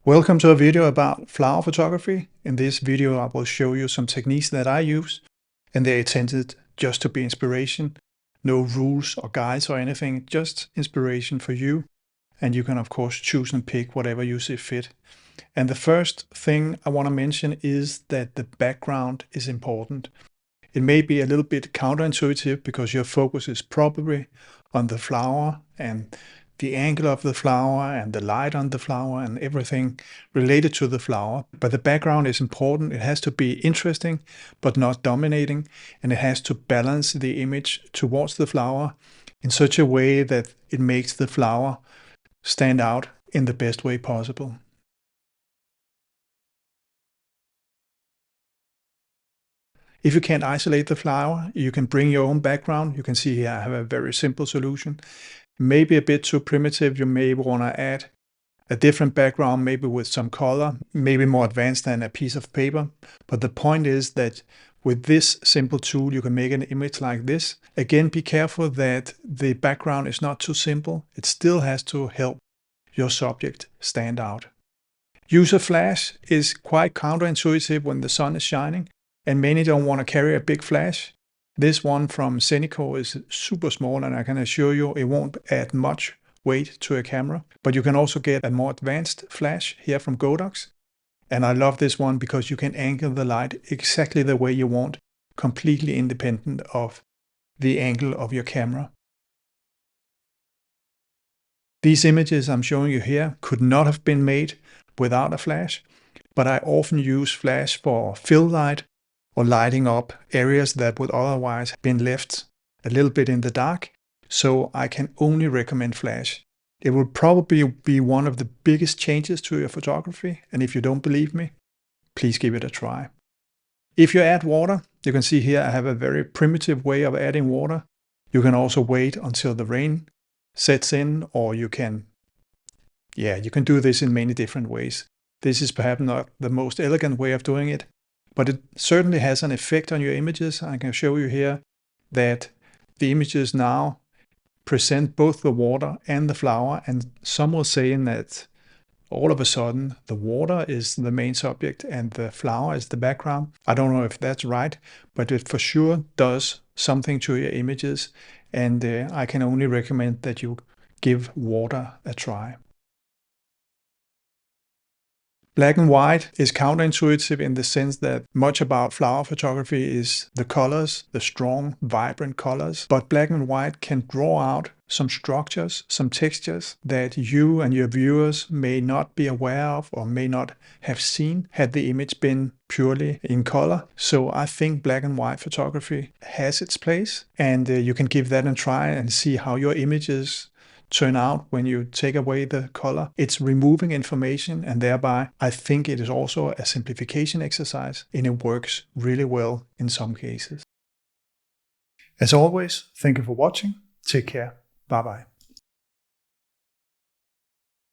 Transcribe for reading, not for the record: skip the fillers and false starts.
Welcome to a video about flower photography. In this video I will show you some techniques that I use, and they're intended just to be inspiration. No rules or guides or anything, just inspiration for you. And you can of course choose and pick whatever you see fit. And the first thing I want to mention is that the background is important. It may be a little bit counterintuitive because your focus is probably on the flower and the angle of the flower and the light on the flower and everything related to the flower. But the background is important. It has to be interesting, but not dominating. And it has to balance the image towards the flower in such a way that it makes the flower stand out in the best way possible. If you can't isolate the flower, you can bring your own background. You can see here I have a very simple solution. Maybe a bit too primitive. You may want to add a different background, maybe with some color, maybe more advanced than a piece of paper. But the point is that with this simple tool, you can make an image like this. Again, be careful that the background is not too simple. It still has to help your subject stand out. Use a flash is quite counterintuitive when the sun is shining, and many don't want to carry a big flash. This one from Cenico is super small, and I can assure you it won't add much weight to a camera. But you can also get a more advanced flash here from Godox. And I love this one because you can angle the light exactly the way you want, completely independent of the angle of your camera. These images I'm showing you here could not have been made without a flash, but I often use flash for fill light or lighting up areas that would otherwise have been left a little bit in the dark. So I can only recommend flash. It will probably be one of the biggest changes to your photography, and if you don't believe me, please give it a try. If you add water, you can see here I have a very primitive way of adding water. You can also wait until the rain sets in, or you can do this in many different ways. This is perhaps not the most elegant way of doing it, but it certainly has an effect on your images. I can show you here that the images now present both the water and the flower, and some will say that all of a sudden the water is the main subject and the flower is the background. I don't know if that's right, but it for sure does something to your images, and I can only recommend that you give water a try. Black and white is counterintuitive in the sense that much about flower photography is the colors, the strong, vibrant colors. But black and white can draw out some structures, some textures that you and your viewers may not be aware of or may not have seen had the image been purely in color. So I think black and white photography has its place, and you can give that a try and see how your images turn out when you take away the color. It's removing information, and thereby I think it is also a simplification exercise, and it works really well in some cases. As always, thank you for watching. Take care. Bye bye.